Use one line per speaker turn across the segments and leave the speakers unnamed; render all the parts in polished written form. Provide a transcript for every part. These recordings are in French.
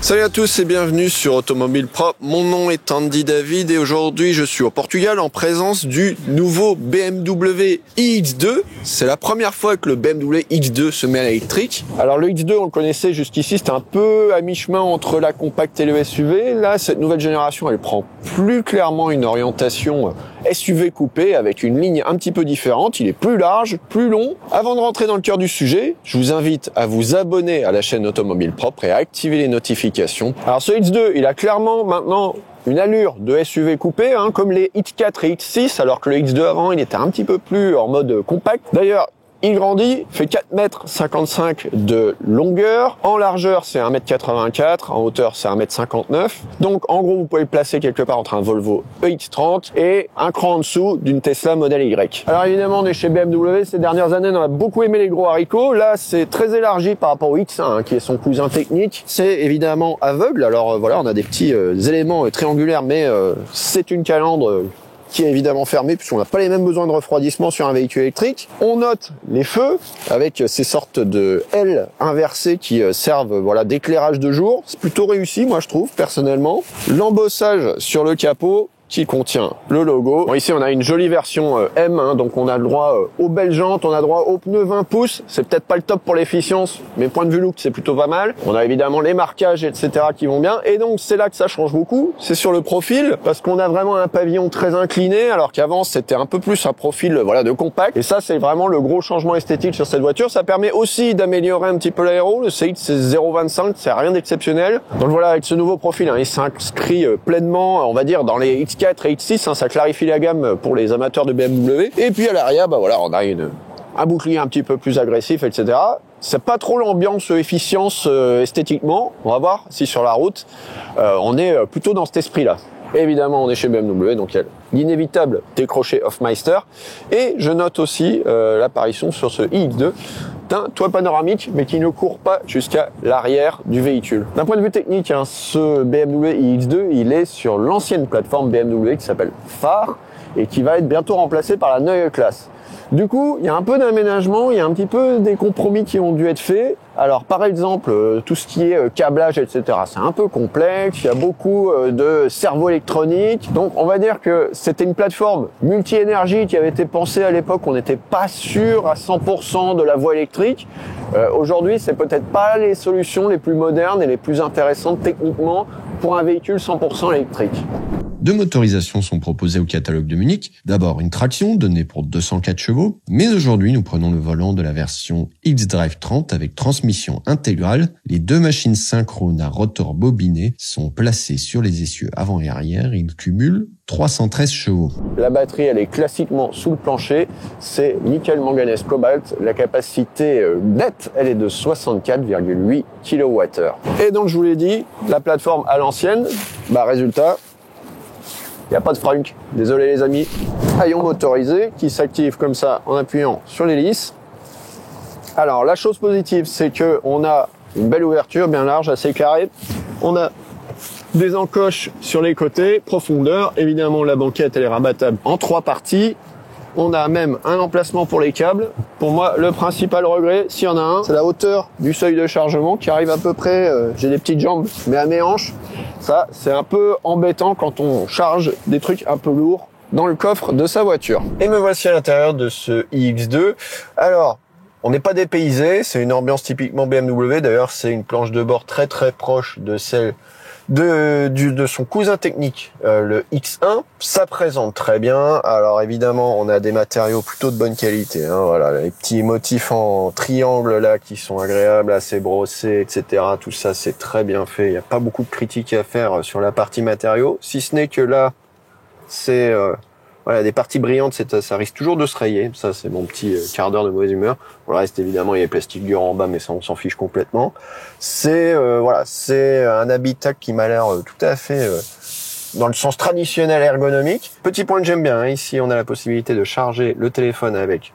Salut à tous et bienvenue sur Automobile Propre. Mon nom est Andy David et aujourd'hui je suis au Portugal en présence du nouveau BMW iX2. C'est la première fois que le BMW X2 se met à l'électrique. Alors le X2 on le connaissait jusqu'ici, c'était un peu à mi-chemin entre la compacte et le SUV. Là cette nouvelle génération elle prend plus clairement une orientation SUV coupé avec une ligne un petit peu différente. Il est plus large, plus long. Avant de rentrer dans le cœur du sujet, je vous invite à vous abonner à la chaîne Automobile Propre et à activer les notifications. Alors ce X2, il a clairement maintenant une allure de SUV coupé, comme les X4 et X6, alors que le X2 avant, il était un petit peu plus en mode compact. D'ailleurs, il grandit, fait 4,55 m de longueur. En largeur, c'est 1,84 m. En hauteur, c'est 1,59 m. Donc, en gros, vous pouvez le placer quelque part entre un Volvo EX30 et un cran en dessous d'une Tesla Model Y. Alors, évidemment, on est chez BMW. Ces dernières années, on a beaucoup aimé les gros haricots. Là, c'est très élargi par rapport au X1, qui est son cousin technique. C'est évidemment aveugle. Alors, voilà, on a des petits éléments triangulaires, mais c'est une calandre qui est évidemment fermé puisqu'on n'a pas les mêmes besoins de refroidissement sur un véhicule électrique. On note les feux avec ces sortes de L inversées qui servent d'éclairage de jour. C'est plutôt réussi, moi je trouve personnellement. L'embossage sur le capot qui contient le logo. Bon, ici on a une jolie version M, donc on a le droit aux belles jantes, on a le droit aux pneus 20 pouces. C'est peut-être pas le top pour l'efficience, mais point de vue look c'est plutôt pas mal. On a évidemment les marquages etc. qui vont bien, et donc c'est là que ça change beaucoup. C'est sur le profil, parce qu'on a vraiment un pavillon très incliné, alors qu'avant c'était un peu plus un profil de compact. Et ça c'est vraiment le gros changement esthétique sur cette voiture. Ça permet aussi d'améliorer un petit peu l'aéro. Le CX c'est 0,25, c'est rien d'exceptionnel. Donc voilà, avec ce nouveau profil, il s'inscrit pleinement, on va dire, dans les X4 et X6, ça clarifie la gamme pour les amateurs de BMW. Et puis à l'arrière, on a un bouclier un petit peu plus agressif, etc. C'est pas trop l'ambiance efficience esthétiquement. On va voir si sur la route, on est plutôt dans cet esprit-là. Évidemment, on est chez BMW, donc il y a l'inévitable décroché Hofmeister. Et je note aussi l'apparition sur ce iX2 d'un toit panoramique, mais qui ne court pas jusqu'à l'arrière du véhicule. D'un point de vue technique, ce BMW iX2, il est sur l'ancienne plateforme BMW qui s'appelle Phare et qui va être bientôt remplacée par la Neue Klasse. Du coup, il y a un peu d'aménagement, il y a un petit peu des compromis qui ont dû être faits. Alors, par exemple, tout ce qui est câblage, etc., c'est un peu complexe. Il y a beaucoup de cerveau électronique. Donc, on va dire que c'était une plateforme multi-énergie qui avait été pensée à l'époque. On n'était pas sûr à 100% de la voie électrique. Aujourd'hui, c'est peut-être pas les solutions les plus modernes et les plus intéressantes techniquement pour un véhicule 100% électrique.
Deux motorisations sont proposées au catalogue de Munich. D'abord, une traction donnée pour 204 chevaux. Mais aujourd'hui, nous prenons le volant de la version xDrive 30 avec transmission intégrale. Les deux machines synchrones à rotor bobiné sont placées sur les essieux avant et arrière. Ils cumulent 313 chevaux.
La batterie, elle est classiquement sous le plancher. C'est nickel manganèse cobalt. La capacité nette, elle est de 64,8 kWh. Et donc, je vous l'ai dit, la plateforme à l'ancienne, résultat, il n'y a pas de frunk. Désolé les amis. Haillon motorisé qui s'active comme ça en appuyant sur l'hélice. Alors la chose positive, c'est que on a une belle ouverture bien large, assez carrée. On a des encoches sur les côtés, profondeur. Évidemment la banquette elle est rabattable en 3 parties. On a même un emplacement pour les câbles. Pour moi, le principal regret, s'il y en a un, c'est la hauteur du seuil de chargement qui arrive à peu près, j'ai des petites jambes, mais à mes hanches. Ça, c'est un peu embêtant quand on charge des trucs un peu lourds dans le coffre de sa voiture. Et me voici à l'intérieur de ce iX2. Alors, on n'est pas dépaysé, c'est une ambiance typiquement BMW. D'ailleurs, c'est une planche de bord très très proche de celle de son cousin technique, le X1. Ça présente très bien. Alors évidemment, on a des matériaux plutôt de bonne qualité. Voilà, les petits motifs en triangle là qui sont agréables, assez brossés, etc. Tout ça, c'est très bien fait. Il n'y a pas beaucoup de critiques à faire sur la partie matériaux, si ce n'est que là, c'est des parties brillantes, ça risque toujours de se rayer. Ça, c'est mon petit quart d'heure de mauvaise humeur. Pour le reste, évidemment, il y a les plastiques durs en bas, mais ça, on s'en fiche complètement. C'est un habitacle qui m'a l'air tout à fait dans le sens traditionnel ergonomique. Petit point que j'aime bien, ici, on a la possibilité de charger le téléphone avec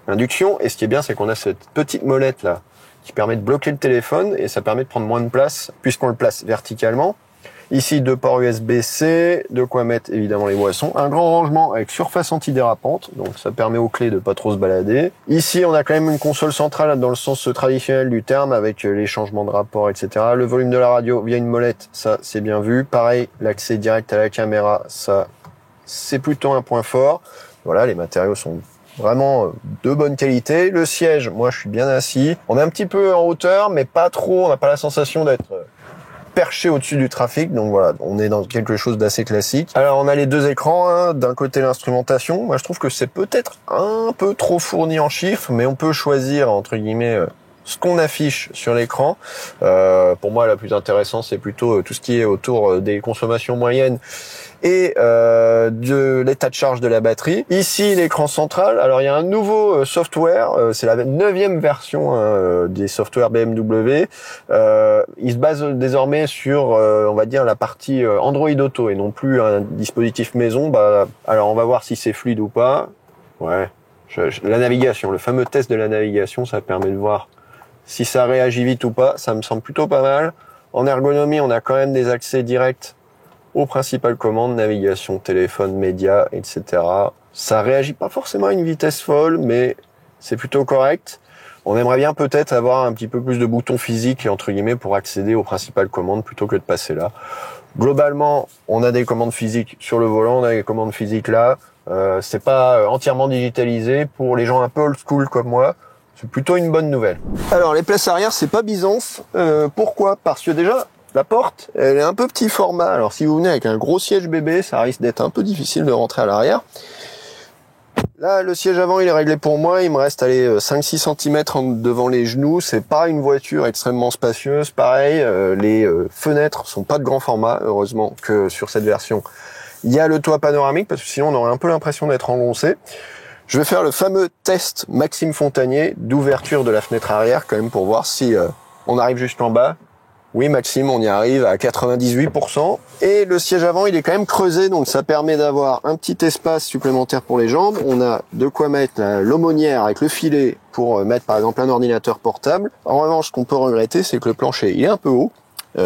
induction. Et ce qui est bien, c'est qu'on a cette petite molette là qui permet de bloquer le téléphone et ça permet de prendre moins de place puisqu'on le place verticalement. Ici, 2 ports USB-C, de quoi mettre évidemment les boissons. Un grand rangement avec surface antidérapante, donc ça permet aux clés de pas trop se balader. Ici, on a quand même une console centrale dans le sens traditionnel du terme, avec les changements de rapport, etc. Le volume de la radio via une molette, ça c'est bien vu. Pareil, l'accès direct à la caméra, ça c'est plutôt un point fort. Voilà, les matériaux sont vraiment de bonne qualité. Le siège, moi je suis bien assis. On est un petit peu en hauteur, mais pas trop. On n'a pas la sensation d'être perché au-dessus du trafic. Donc voilà, on est dans quelque chose d'assez classique. Alors on a les 2 écrans. Hein. D'un côté l'instrumentation. Moi je trouve que c'est peut-être un peu trop fourni en chiffres, mais on peut choisir entre guillemets ce qu'on affiche sur l'écran. Pour moi la plus intéressante c'est plutôt tout ce qui est autour des consommations moyennes et de l'état de charge de la batterie. Ici l'écran central, alors il y a un nouveau software, c'est la 9e version des softwares BMW. Il se base désormais sur on va dire la partie Android Auto et non plus un dispositif maison. Alors on va voir si c'est fluide ou pas. Ouais, la navigation, le fameux test de la navigation, ça permet de voir si ça réagit vite ou pas. Ça me semble plutôt pas mal. En ergonomie, on a quand même des accès directs aux principales commandes, navigation, téléphone, médias, etc. Ça réagit pas forcément à une vitesse folle, mais c'est plutôt correct. On aimerait bien peut-être avoir un petit peu plus de boutons physiques, entre guillemets, pour accéder aux principales commandes plutôt que de passer là. Globalement, on a des commandes physiques sur le volant, on a des commandes physiques là. C'est pas entièrement digitalisé. Pour les gens un peu old school comme moi, c'est plutôt une bonne nouvelle. Alors, les places arrière, c'est pas Byzance. Pourquoi ? Parce que déjà, la porte, elle est un peu petit format. Alors si vous venez avec un gros siège bébé, ça risque d'être un peu difficile de rentrer à l'arrière. Là, le siège avant, il est réglé pour moi. Il me reste 5-6 cm devant les genoux. C'est pas une voiture extrêmement spacieuse. Pareil, les fenêtres sont pas de grand format, heureusement que sur cette version. Il y a le toit panoramique, parce que sinon on aurait un peu l'impression d'être engoncé. Je vais faire le fameux test Maxime Fontanier d'ouverture de la fenêtre arrière, quand même, pour voir si on arrive jusqu'en bas. Oui, Maxime, on y arrive à 98%. Et le siège avant, il est quand même creusé, donc ça permet d'avoir un petit espace supplémentaire pour les jambes. On a de quoi mettre l'aumônière avec le filet pour mettre par exemple un ordinateur portable. En revanche, ce qu'on peut regretter, c'est que le plancher, il est un peu haut.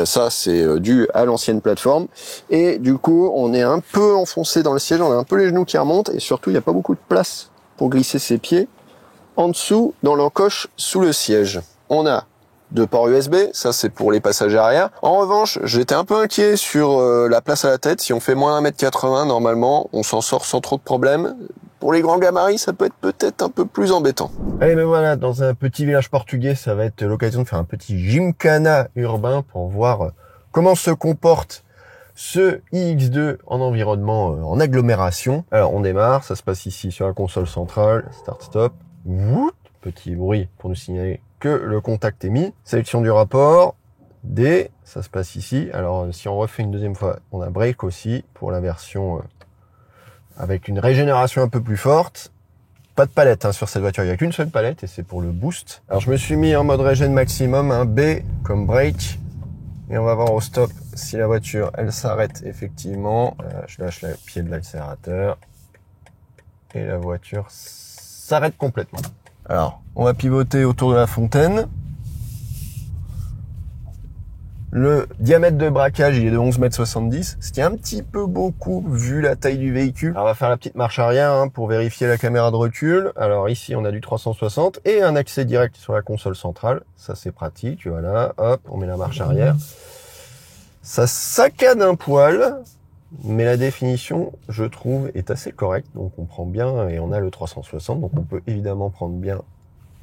Ça, c'est dû à l'ancienne plateforme. Et du coup, on est un peu enfoncé dans le siège, on a un peu les genoux qui remontent, et surtout, il n'y a pas beaucoup de place pour glisser ses pieds en dessous, dans l'encoche sous le siège. On a 2 ports USB, ça c'est pour les passagers arrière. En revanche, j'étais un peu inquiet sur la place à la tête. Si on fait moins 1m80, normalement, on s'en sort sans trop de problèmes. Pour les grands gabarits, ça peut être peut-être un peu plus embêtant. Allez, mais voilà, dans un petit village portugais, ça va être l'occasion de faire un petit gymkhana urbain pour voir comment se comporte ce iX2 en environnement, en agglomération. Alors, on démarre, ça se passe ici sur la console centrale, start-stop. Petit bruit pour nous signaler que le contact est mis. Sélection du rapport, D, ça se passe ici. Alors si on refait une deuxième fois, on a break aussi pour la version avec une régénération un peu plus forte. Pas de palette sur cette voiture, il n'y a qu'une seule palette et c'est pour le boost. Alors je me suis mis en mode régène maximum, un B comme break. Et on va voir au stop si la voiture elle s'arrête effectivement. Je lâche le pied de l'accélérateur et la voiture s'arrête complètement. Alors, on va pivoter autour de la fontaine. Le diamètre de braquage, il est de 11,70 m, ce qui est un petit peu beaucoup vu la taille du véhicule. Alors, on va faire la petite marche arrière pour vérifier la caméra de recul. Alors ici, on a du 360 et un accès direct sur la console centrale. Ça, c'est pratique. Voilà, hop, on met la marche arrière. Ça saccade un poil, mais la définition, je trouve, est assez correcte. Donc on prend bien, et on a le 360, donc on peut évidemment prendre bien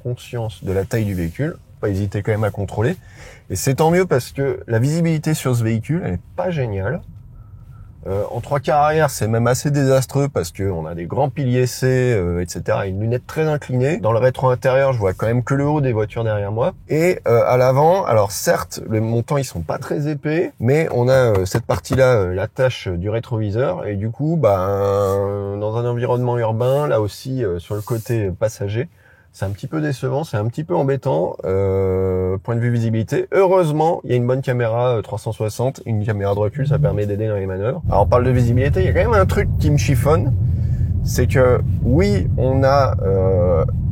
conscience de la taille du véhicule. Pas hésiter quand même à contrôler. Et c'est tant mieux parce que la visibilité sur ce véhicule, elle est pas géniale. En 3/4 arrière, c'est même assez désastreux parce que on a des grands piliers C, etc. Et une lunette très inclinée. Dans le rétro intérieur, je vois quand même que le haut des voitures derrière moi. Et à l'avant, alors certes, les montants ils sont pas très épais, mais on a cette partie-là, la tâche du rétroviseur. Et du coup, dans un environnement urbain, là aussi sur le côté passager, c'est un petit peu décevant, c'est un petit peu embêtant, point de vue visibilité. Heureusement, il y a une bonne caméra 360, une caméra de recul, ça permet d'aider dans les manœuvres. Alors on parle de visibilité, il y a quand même un truc qui me chiffonne, c'est que oui, on a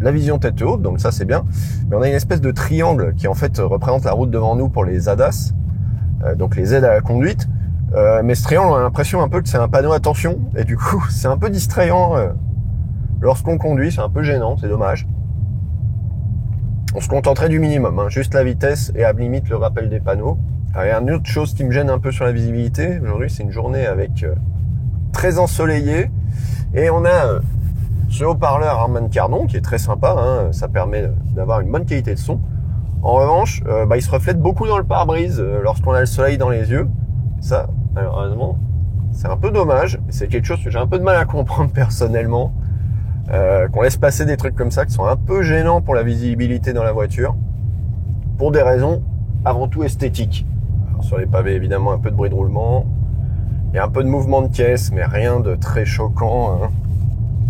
la vision tête haute, donc ça c'est bien, mais on a une espèce de triangle qui en fait représente la route devant nous pour les ADAS, donc les aides à la conduite. Mais ce triangle, on a l'impression un peu que c'est un panneau attention, et du coup c'est un peu distrayant lorsqu'on conduit, c'est un peu gênant, c'est dommage. On se contenterait du minimum, hein, juste la vitesse et à la limite le rappel des panneaux. Alors, il y a une autre chose qui me gêne un peu sur la visibilité. Aujourd'hui, c'est une journée avec très ensoleillé et on a ce haut-parleur Harman Kardon qui est très sympa, hein, ça permet d'avoir une bonne qualité de son. En revanche, il se reflète beaucoup dans le pare-brise lorsqu'on a le soleil dans les yeux. Ça, malheureusement, c'est un peu dommage. C'est quelque chose que j'ai un peu de mal à comprendre personnellement. Qu'on laisse passer des trucs comme ça qui sont un peu gênants pour la visibilité dans la voiture pour des raisons avant tout esthétiques. Alors, sur les pavés, évidemment, un peu de bruit de roulement, il y a un peu de mouvement de caisse, mais rien de très choquant, hein.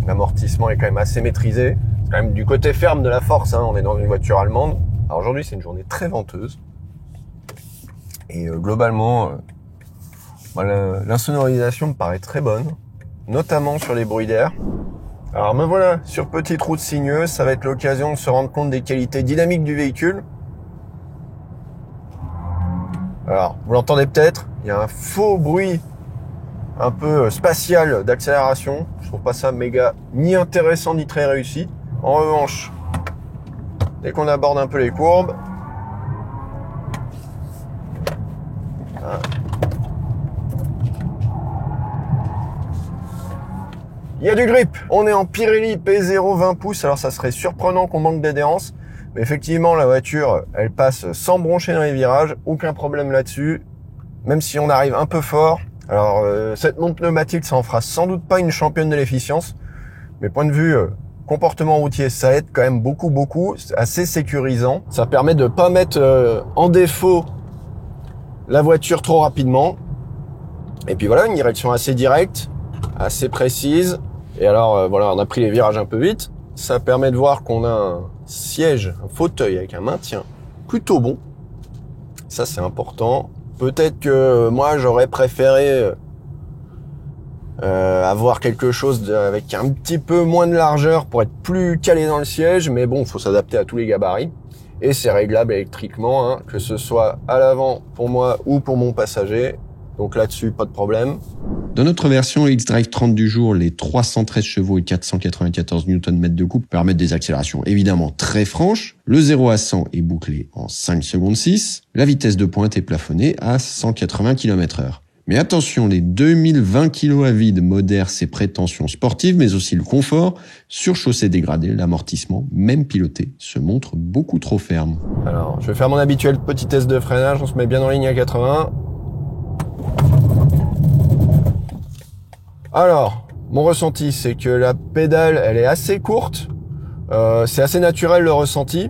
L'amortissement est quand même assez maîtrisé. C'est quand même du côté ferme de la force, hein. On est dans une voiture allemande. Alors aujourd'hui, c'est une journée très venteuse et globalement, l'insonorisation me paraît très bonne, notamment sur les bruits d'air. Alors me voilà sur petite route sinueuse, ça va être l'occasion de se rendre compte des qualités dynamiques du véhicule. Alors, vous l'entendez peut-être, il y a un faux bruit un peu spatial d'accélération. Je trouve pas ça méga ni intéressant ni très réussi. En revanche, dès qu'on aborde un peu les courbes, il y a du grip. On est en Pirelli P0 20 pouces. Alors ça serait surprenant qu'on manque d'adhérence. Mais effectivement, la voiture, elle passe sans broncher dans les virages. Aucun problème là-dessus. Même si on arrive un peu fort. Alors cette montre pneumatique, ça en fera sans doute pas une championne de l'efficience. Mais point de vue comportement routier, ça aide quand même beaucoup. C'est assez sécurisant. Ça permet de pas mettre en défaut la voiture trop rapidement. Et puis voilà, une direction assez directe, assez précise. Et alors, voilà, on a pris les virages un peu vite. Ça permet de voir qu'on a un siège, un fauteuil avec un maintien plutôt bon. Ça, c'est important. Peut-être que moi, j'aurais préféré avoir quelque chose avec un petit peu moins de largeur pour être plus calé dans le siège. Mais bon, il faut s'adapter à tous les gabarits. Et c'est réglable électriquement, hein, que ce soit à l'avant pour moi ou pour mon passager. Donc là-dessus, pas de problème.
Dans notre version X-Drive 30 du jour, les 313 chevaux et 494 Nm de couple permettent des accélérations évidemment très franches. Le 0 à 100 est bouclé en 5 secondes 6. La vitesse de pointe est plafonnée à 180 km/h. Mais attention, les 2020 kg à vide modèrent ses prétentions sportives, mais aussi le confort. Sur chaussée dégradée, l'amortissement, même piloté, se montre beaucoup trop ferme.
Alors, je vais faire mon habituel petit test de freinage. On se met bien en ligne à 80. Alors, mon ressenti, c'est que la pédale, elle est assez courte. C'est assez naturel le ressenti.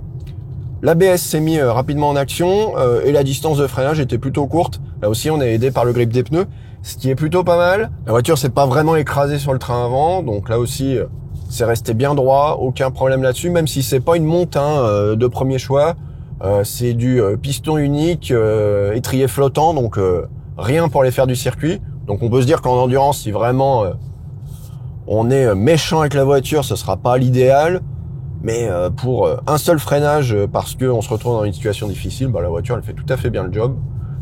L'ABS s'est mis rapidement en action et la distance de freinage était plutôt courte. Là aussi, on est aidé par le grip des pneus, ce qui est plutôt pas mal. La voiture s'est pas vraiment écrasée sur le train avant, donc là aussi, c'est resté bien droit, aucun problème là-dessus, même si c'est pas une monte de premier choix. C'est du piston unique, étrier flottant, donc rien pour les faire du circuit. Donc on peut se dire qu'en endurance, si vraiment on est méchant avec la voiture, ce sera pas l'idéal. Mais pour un seul freinage, parce qu'on se retrouve dans une situation difficile, la voiture elle fait tout à fait bien le job.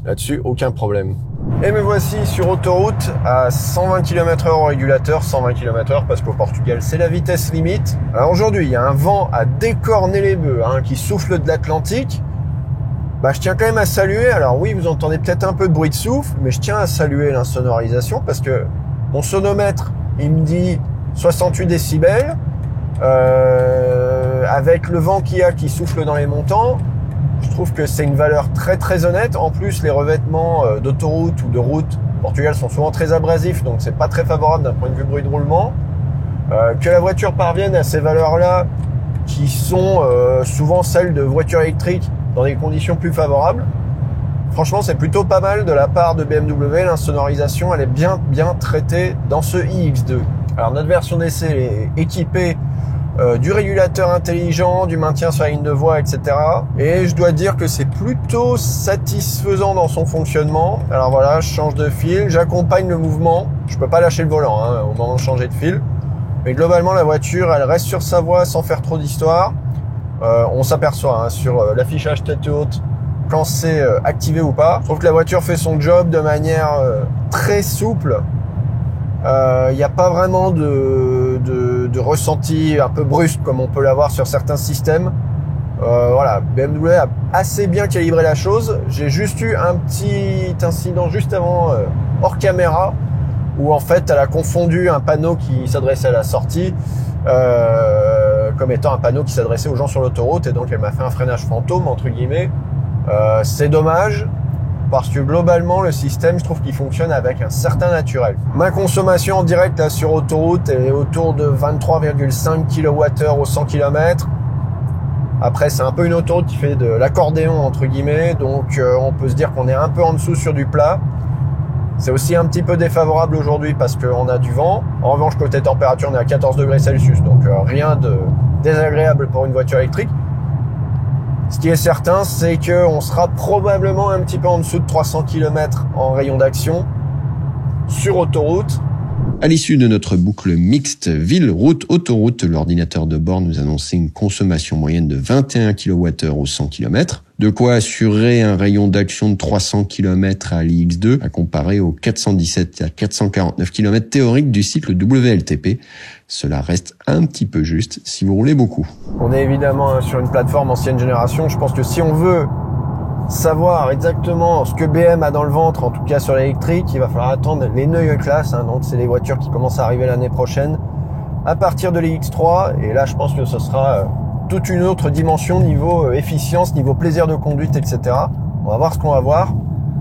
Là-dessus, aucun problème. Et me voici sur autoroute à 120 km/h au régulateur, 120 km/h parce qu'au Portugal c'est la vitesse limite. Alors aujourd'hui, il y a un vent à décorner les bœufs qui souffle de l'Atlantique. Je tiens quand même à saluer, alors oui, vous entendez peut-être un peu de bruit de souffle, mais je tiens à saluer l'insonorisation parce que mon sonomètre, il me dit 68 décibels. Avec le vent qu'il y a qui souffle dans les montants, je trouve que c'est une valeur très honnête. En plus, les revêtements d'autoroute ou de route au Portugal sont souvent très abrasifs, donc c'est pas très favorable d'un point de vue bruit de roulement. Que la voiture parvienne à ces valeurs-là, qui sont souvent celles de voitures électriques dans des conditions plus favorables, franchement, c'est plutôt pas mal de la part de BMW. L'insonorisation, elle est bien traitée dans ce iX2. Alors notre version d'essai est équipée du régulateur intelligent, du maintien sur la ligne de voie, etc. Et je dois dire que c'est plutôt satisfaisant dans son fonctionnement. Alors voilà, je change de fil, j'accompagne le mouvement. Je peux pas lâcher le volant au moment de changer de fil. Mais globalement, la voiture, elle reste sur sa voie sans faire trop d'histoire. On s'aperçoit sur l'affichage tête haute quand c'est activé ou pas. Je trouve que la voiture fait son job de manière très souple. Il n'y a pas vraiment de ressenti un peu brusque comme on peut l'avoir sur certains systèmes. Voilà, BMW a assez bien calibré la chose. J'ai juste eu un petit incident juste avant, hors caméra, où en fait elle a confondu un panneau qui s'adressait à la sortie comme étant un panneau qui s'adressait aux gens sur l'autoroute, et donc elle m'a fait un freinage fantôme entre guillemets. C'est dommage parce que globalement le système, je trouve qu'il fonctionne avec un certain naturel. Ma consommation en direct là sur autoroute est autour de 23,5 kWh au 100 km. Après, c'est un peu une autoroute qui fait de l'accordéon entre guillemets, donc on peut se dire qu'on est un peu en dessous sur du plat. C'est aussi un petit peu défavorable aujourd'hui parce qu'on a du vent. En revanche, côté température, on est à 14 degrés Celsius, donc rien de désagréable pour une voiture électrique. Ce qui est certain, c'est qu'on sera probablement un petit peu en dessous de 300 km en rayon d'action sur autoroute.
À l'issue de notre boucle mixte ville-route-autoroute, l'ordinateur de bord nous annonçait une consommation moyenne de 21 kWh au 100 km, de quoi assurer un rayon d'action de 300 km à l'IX2 à comparer aux 417 à 449 km théoriques du cycle WLTP. Cela reste un petit peu juste si vous roulez beaucoup.
On est évidemment sur une plateforme ancienne génération. Je pense que si on veut savoir exactement ce que BM a dans le ventre, en tout cas sur l'électrique, il va falloir attendre les Neue Klasse, donc c'est les voitures qui commencent à arriver l'année prochaine, à partir de l'IX3, et là je pense que ce sera toute une autre dimension niveau efficience, niveau plaisir de conduite, etc. On va voir ce qu'on va voir.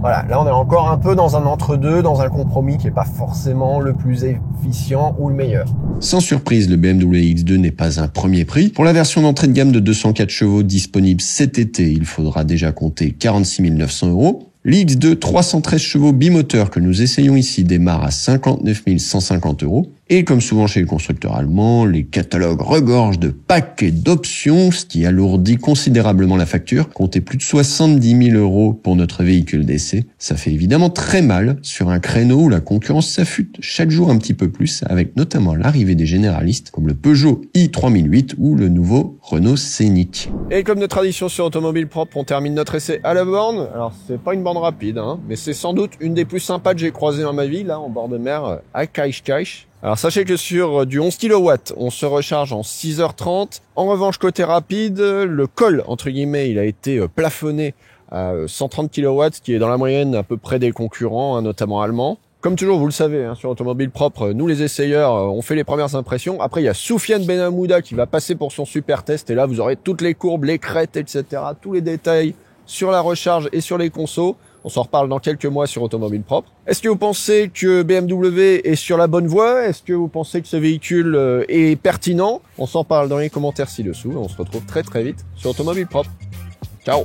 Voilà, là on est encore un peu dans un entre-deux, dans un compromis qui n'est pas forcément le plus efficient ou le meilleur.
Sans surprise, le BMW X2 n'est pas un premier prix. Pour la version d'entrée de gamme de 204 chevaux disponible cet été, il faudra déjà compter 46 900 €. L'X2 313 chevaux bimoteur que nous essayons ici démarre à 59 150 €. Et comme souvent chez les constructeurs allemands, les catalogues regorgent de packs et d'options, ce qui alourdit considérablement la facture. Comptez plus de 70 000 € pour notre véhicule d'essai. Ça fait évidemment très mal sur un créneau où la concurrence s'affûte chaque jour un petit peu plus, avec notamment l'arrivée des généralistes comme le Peugeot i3008 ou le nouveau Renault Scénic.
Et comme de tradition sur Automobile Propre, on termine notre essai à la borne. Alors c'est pas une borne rapide, mais c'est sans doute une des plus sympas que j'ai croisées dans ma vie, là en bord de mer à Kaïch. Alors sachez que sur du 11 kW, on se recharge en 6h30. En revanche, côté rapide, le col, entre guillemets, il a été plafonné à 130 kW, ce qui est dans la moyenne à peu près des concurrents, notamment allemands. Comme toujours, vous le savez, sur Automobile Propre, nous les essayeurs, on fait les premières impressions. Après, il y a Soufiane Benhamouda qui va passer pour son super test, et là, vous aurez toutes les courbes, les crêtes, etc., tous les détails sur la recharge et sur les consos. On s'en reparle dans quelques mois sur Automobile Propre. Est-ce que vous pensez que BMW est sur la bonne voie? Est-ce que vous pensez que ce véhicule est pertinent? On s'en parle dans les commentaires ci-dessous. On se retrouve très très vite sur Automobile Propre. Ciao!